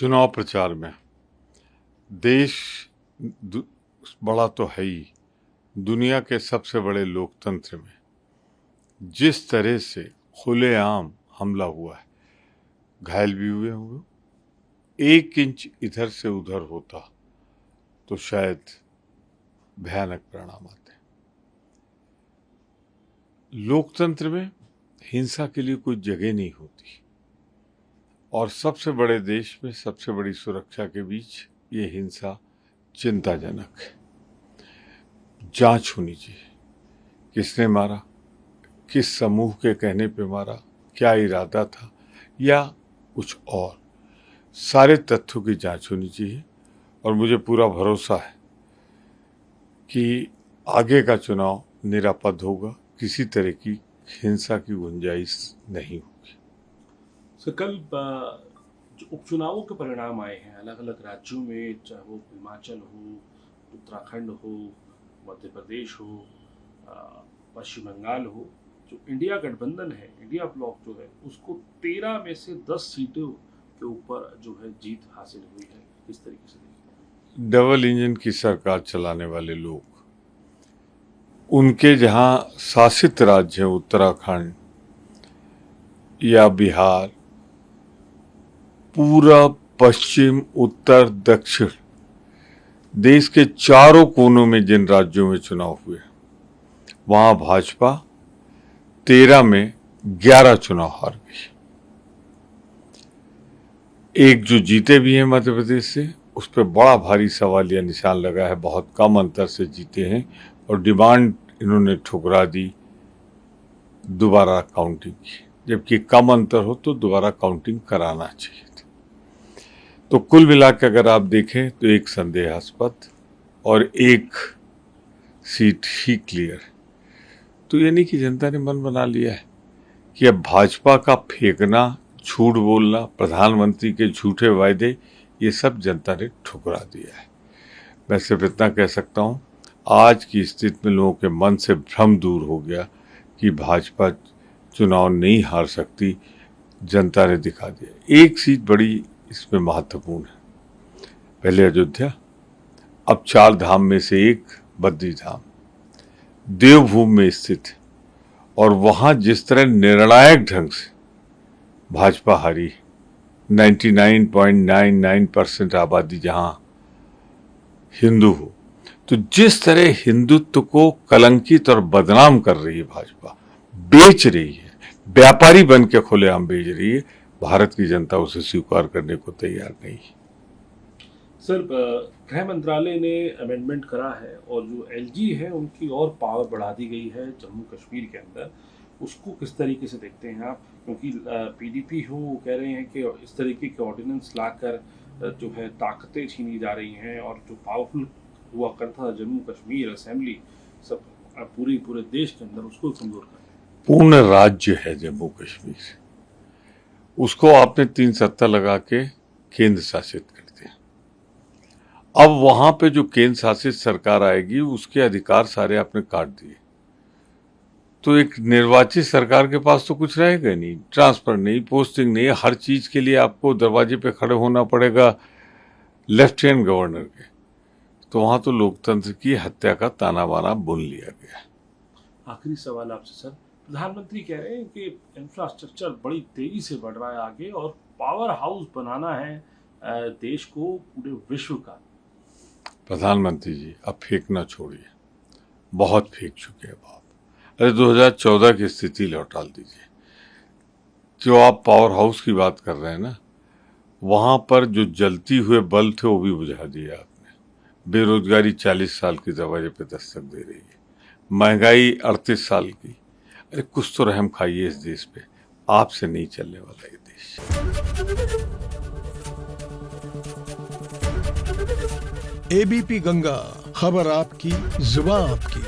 चुनाव प्रचार में देश बड़ा तो है ही, दुनिया के सबसे बड़े लोकतंत्र में जिस तरह से खुलेआम हमला हुआ है, घायल भी हुए होंगे, 1 इंच इधर से उधर होता तो शायद भयानक परिणाम आते। लोकतंत्र में हिंसा के लिए कोई जगह नहीं होती और सबसे बड़े देश में सबसे बड़ी सुरक्षा के बीच ये हिंसा चिंताजनक है। जांच होनी चाहिए, किसने मारा, किस समूह के कहने पे मारा, क्या इरादा था या कुछ और, सारे तथ्यों की जांच होनी चाहिए। और मुझे पूरा भरोसा है कि आगे का चुनाव निरापद होगा, किसी तरह की हिंसा की गुंजाइश नहीं होगी। सर, कल जो उपचुनावों के परिणाम आए हैं अलग अलग राज्यों में, चाहे वो हिमाचल हो, उत्तराखंड हो, मध्य प्रदेश हो, पश्चिम बंगाल हो, जो इंडिया गठबंधन है, इंडिया ब्लॉक जो है, उसको 13 में से 10 सीटों के ऊपर जो है जीत हासिल हुई है। किस तरीके से देखते हैं? डबल इंजन की सरकार चलाने वाले लोग, उनके जहां शासित राज्य है उत्तराखंड या बिहार, पूरा पश्चिम उत्तर दक्षिण देश के चारों कोनों में जिन राज्यों में चुनाव हुए, वहां भाजपा 13 में 11 चुनाव हार गई। एक जो जीते भी हैं मध्य प्रदेश से, उस पर बड़ा भारी सवाल या निशान लगा है, बहुत कम अंतर से जीते हैं और डिमांड इन्होंने ठुकरा दी दोबारा काउंटिंग की, जबकि कम अंतर हो तो दोबारा काउंटिंग कराना चाहिए था। तो कुल मिलाकर अगर आप देखें तो एक संदेहास्पद और एक सीट ही क्लियर है। तो ये नहीं कि जनता ने मन बना लिया है कि अब भाजपा का फेंकना, झूठ बोलना, प्रधानमंत्री के झूठे वायदे, ये सब जनता ने ठुकरा दिया है। मैं सिर्फ इतना कह सकता हूँ, आज की स्थिति में लोगों के मन से भ्रम दूर हो गया कि भाजपा चुनाव नहीं हार सकती, जनता ने दिखा दिया। एक सीट बड़ी इसमें महत्वपूर्ण है, पहले अयोध्या, अब 4 धाम में से एक बद्री धाम देवभूमि में स्थित है और वहां जिस तरह निर्णायक ढंग से भाजपा हारी, 99.99% आबादी जहां हिंदू हो, तो जिस तरह हिंदुत्व को कलंकित और बदनाम कर रही है भाजपा, बेच रही है, व्यापारी बन के खुलेआम बेच रही है, भारत की जनता उसे स्वीकार करने को तैयार नहीं है। सर, गृह मंत्रालय ने अमेंडमेंट करा है और जो एलजी है उनकी और पावर बढ़ा दी गई है जम्मू कश्मीर के अंदर, उसको किस तरीके से देखते हैं आप? क्योंकि पीडीपी हो, वो कह रहे हैं कि इस तरीके के ऑर्डिनेंस लाकर जो है ताकतें छीनी जा रही हैं और जो पावरफुल हुआ करता था जम्मू कश्मीर असेंबली सब पूरे देश के अंदर, उसको कमजोर कर रहे हैं। पूर्ण राज्य है जम्मू कश्मीर, उसको आपने 3 सत्ता लगा के केंद्र शासित कर दिया। अब वहां पे जो केंद्र शासित सरकार आएगी, उसके अधिकार सारे आपने काट दिए, तो एक निर्वाचित सरकार के पास तो कुछ रहेगा नहीं, ट्रांसफर नहीं, पोस्टिंग नहीं, हर चीज के लिए आपको दरवाजे पे खड़े होना पड़ेगा लेफ्टिनेंट गवर्नर के। तो वहां तो लोकतंत्र की हत्या का ताना बाना बुन लिया गया। आखिरी सवाल आपसे सर, प्रधानमंत्री कह रहे हैं कि इंफ्रास्ट्रक्चर बड़ी तेजी से बढ़ रहा है आगे और पावर हाउस बनाना है देश को पूरे विश्व का। प्रधानमंत्री जी, अब फेंकना छोड़िए, बहुत फेंक चुके हैं आप। अरे 2014 की स्थिति लौटा दीजिए। जो आप पावर हाउस की बात कर रहे हैं ना, वहां पर जो जलती हुए बल्ब थे वो भी बुझा दिए आपने। बेरोजगारी 40 साल की दरवाजे पे दस्तक दे रही है, महंगाई 38 साल की। अरे कुछ तो रहम खाइए इस देश पे, आपसे नहीं चलने वाला ये देश। एबीपी गंगा, खबर आपकी, जुबान आपकी।